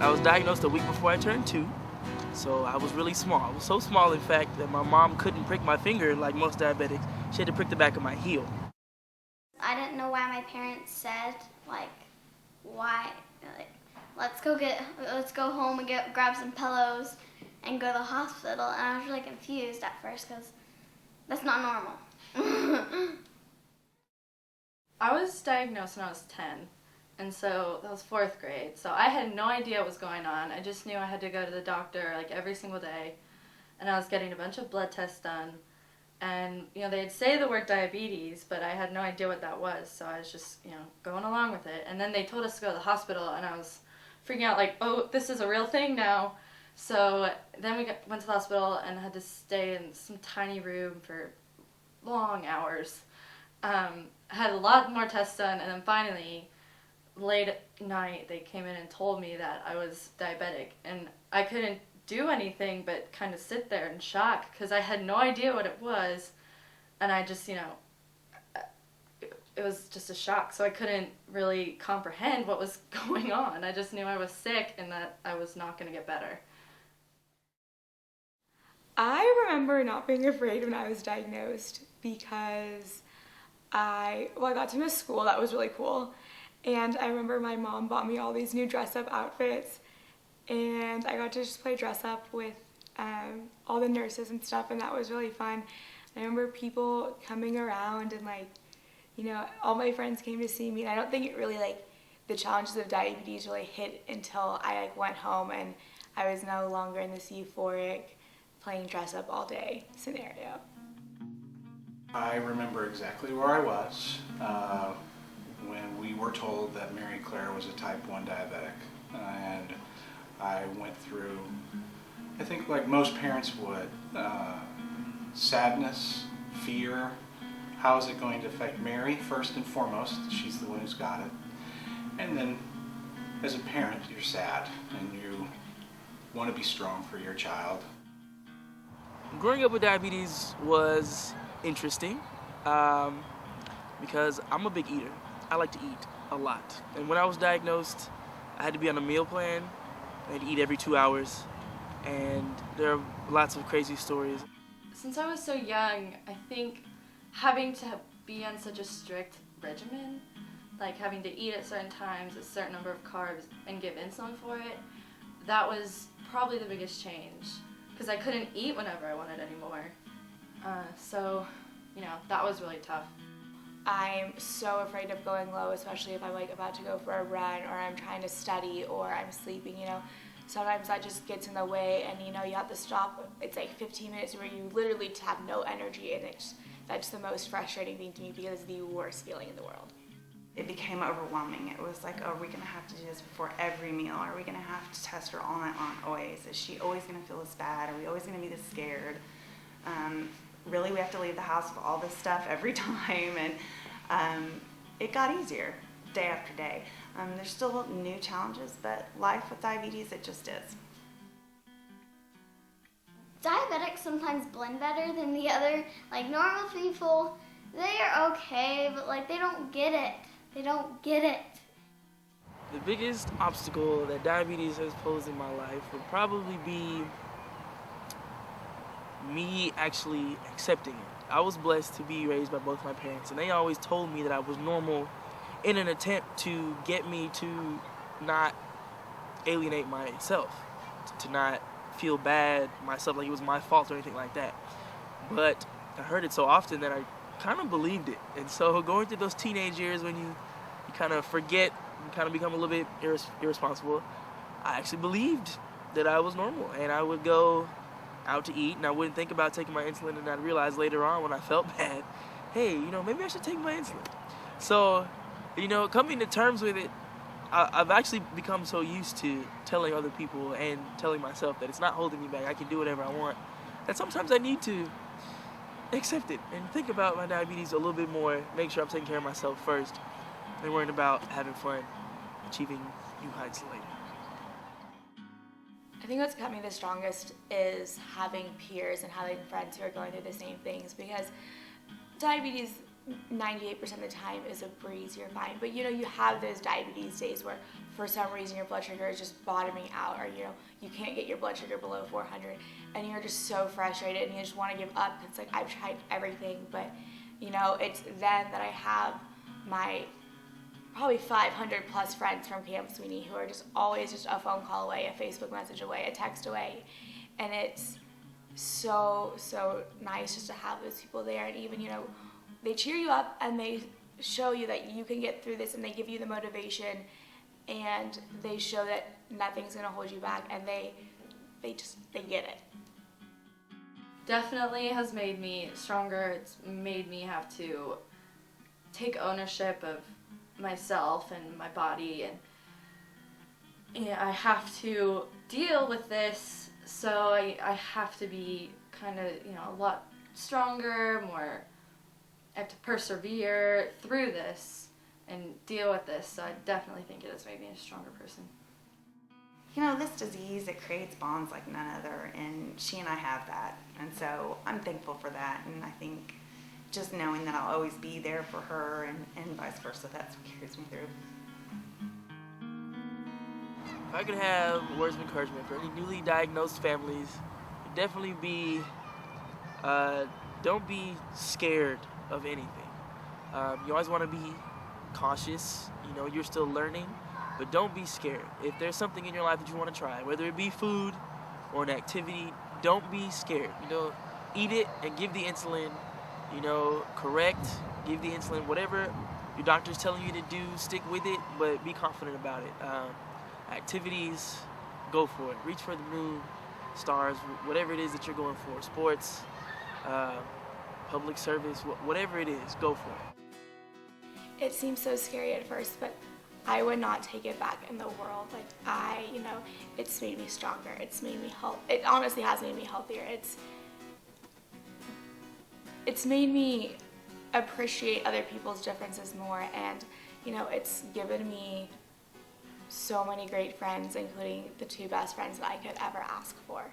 I was diagnosed a week before I turned 2, so I was really small. I was so small, in fact, that my mom couldn't prick my finger like most diabetics. She had to prick the back of my heel. I didn't know why my parents said, like, why, like, let's go home and grab some pillows and go to the hospital. And I was really confused at first because that's not normal. I was diagnosed when I was 10, and so that was 4th grade. So I had no idea what was going on. I just knew I had to go to the doctor like every single day, and I was getting a bunch of blood tests done. And, they'd say the word diabetes, but I had no idea what that was, so I was just, going along with it. And then they told us to go to the hospital, and I was freaking out like, oh, this is a real thing now. So then we went to the hospital and had to stay in some tiny room for long hours. I had a lot more tests done, and then finally, late at night, they came in and told me that I was diabetic, and I couldn't do anything but kind of sit there in shock because I had no idea what it was, and I just, it was just a shock, so I couldn't really comprehend what was going on. I just knew I was sick and that I was not going to get better. I remember not being afraid when I was diagnosed because I got to miss school. That was really cool. And I remember my mom bought me all these new dress-up outfits, and I got to just play dress-up with all the nurses and stuff, and that was really fun. I remember people coming around and, all my friends came to see me, and I don't think it really, the challenges of diabetes really hit until I, went home and I was no longer in this euphoric playing dress-up all day scenario. I remember exactly where I was when we were told that Mary Claire was a type 1 diabetic, and I went through, I think like most parents would, sadness, fear. How is it going to affect Mary first and foremost? She's the one who's got it. And then as a parent, you're sad and you want to be strong for your child. Growing up with diabetes was interesting because I'm a big eater. I like to eat a lot. And when I was diagnosed, I had to be on a meal plan. I had to eat every 2 hours. And there are lots of crazy stories. Since I was so young, I think having to be on such a strict regimen, like having to eat at certain times, a certain number of carbs, and give insulin for it, that was probably the biggest change. Because I couldn't eat whenever I wanted anymore. So, that was really tough. I'm so afraid of going low, especially if I'm about to go for a run, or I'm trying to study, or I'm sleeping, Sometimes that just gets in the way, and you have to stop. It's 15 minutes where you literally have no energy, and that's the most frustrating thing to me because it's the worst feeling in the world. It became overwhelming. It was like, are we going to have to do this before every meal? Are we going to have to test her all night long always? Is she always going to feel this bad? Are we always going to be this scared? Really, we have to leave the house with all this stuff every time, and it got easier day after day. There's still new challenges, but life with diabetes, it just is. Diabetics sometimes blend better than the other. Normal people, they are okay, but they don't get it. They don't get it. The biggest obstacle that diabetes has posed in my life would probably be me actually accepting it. I was blessed to be raised by both my parents, and they always told me that I was normal in an attempt to get me to not alienate myself, to not feel bad myself, like it was my fault or anything like that. But I heard it so often that I kind of believed it. And so going through those teenage years when you kind of forget, you kind of become a little bit irresponsible, I actually believed that I was normal, and I would go out to eat and I wouldn't think about taking my insulin, and I'd realize later on when I felt bad, hey, maybe I should take my insulin. So, coming to terms with it, I've actually become so used to telling other people and telling myself that it's not holding me back, I can do whatever I want, that sometimes I need to accept it and think about my diabetes a little bit more, make sure I'm taking care of myself first, and worrying about having fun, achieving new heights later. I think what's kept me the strongest is having peers and having friends who are going through the same things, because diabetes, 98% of the time is a breeze, you're fine. But you know, you have those diabetes days where for some reason your blood sugar is just bottoming out, or you know, you can't get your blood sugar below 400 and you're just so frustrated and you just want to give up. It's like, I've tried everything, but you know, it's then that I have my probably 500 plus friends from Camp Sweeney who are just always just a phone call away, a Facebook message away, a text away. And it's so nice just to have those people there. And even, you know, they cheer you up and they show you that you can get through this, and they give you the motivation, and they show that nothing's going to hold you back, and they get it. Definitely has made me stronger. It's made me have to take ownership of myself and my body, and I have to deal with this, so I have to be kind of, you know, a lot stronger, more, I have to persevere through this and deal with this, so I definitely think it has made me a stronger person. You know, this disease, it creates bonds like none other, and she and I have that, and so I'm thankful for that, and I think just knowing that I'll always be there for her and vice versa, that's what carries me through. If I could have words of encouragement for any newly diagnosed families, it'd definitely be don't be scared of anything. You always want to be cautious. You know, you're still learning, but don't be scared. If there's something in your life that you want to try, whether it be food or an activity, don't be scared. You know, eat it and give the insulin. You know, correct, give the insulin, whatever your doctor's telling you to do, stick with it, but be confident about it. Activities, go for it. Reach for the moon, stars, whatever it is that you're going for. Sports, public service, whatever it is, go for it. It seems so scary at first, but I would not take it back in the world. Like, you know, it's made me stronger. It's made me it honestly has made me healthier. It's made me appreciate other people's differences more, and you know, it's given me so many great friends, including the 2 best friends that I could ever ask for.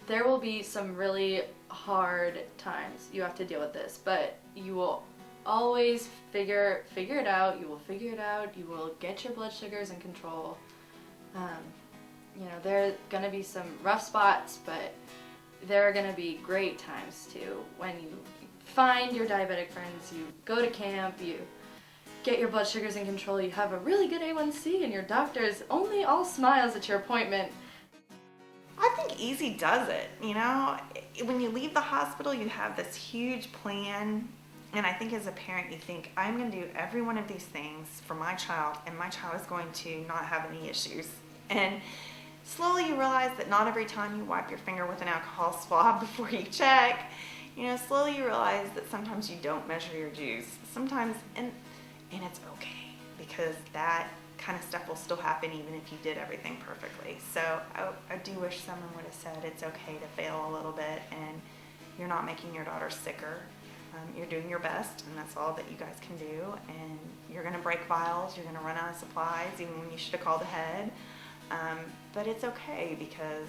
There will be some really hard times. You have to deal with this, but you will always figure it out. You will figure it out. You will get your blood sugars in control. You know, there are going to be some rough spots, but there are going to be great times too. When you find your diabetic friends, you go to camp, you get your blood sugars in control, you have a really good A1C, and your doctor is only all smiles at your appointment. I think easy does it, you know? When you leave the hospital, you have this huge plan, and I think as a parent, you think, I'm going to do every one of these things for my child, and my child is going to not have any issues. And slowly you realize that not every time you wipe your finger with an alcohol swab before you check, you know, slowly you realize that sometimes you don't measure your juice. Sometimes, and it's okay, because that kind of stuff will still happen even if you did everything perfectly. So I do wish someone would have said it's okay to fail a little bit, and you're not making your daughter sicker. You're doing your best, and that's all that you guys can do. And you're going to break vials, you're going to run out of supplies, even when you should have called ahead. But it's okay, because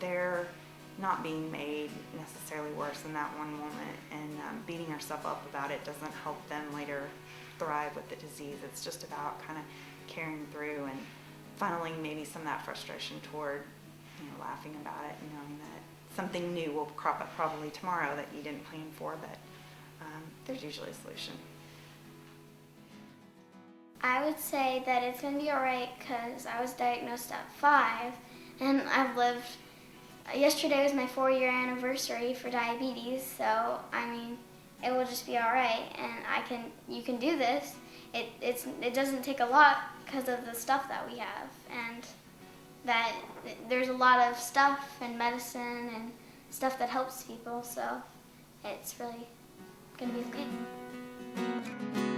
they're not being made necessarily worse in that one moment, and beating ourselves up about it doesn't help them later thrive with the disease. It's just about kind of carrying through and funneling maybe some of that frustration toward, you know, laughing about it and knowing that something new will crop up probably tomorrow that you didn't plan for, but there's usually a solution. I would say that it's going to be alright, because I was diagnosed at 5, and I've lived, yesterday was my 4-year anniversary for diabetes, so I mean, it will just be alright, and you can do this. It doesn't take a lot because of the stuff that we have, and that there's a lot of stuff and medicine and stuff that helps people, so it's really going to be okay.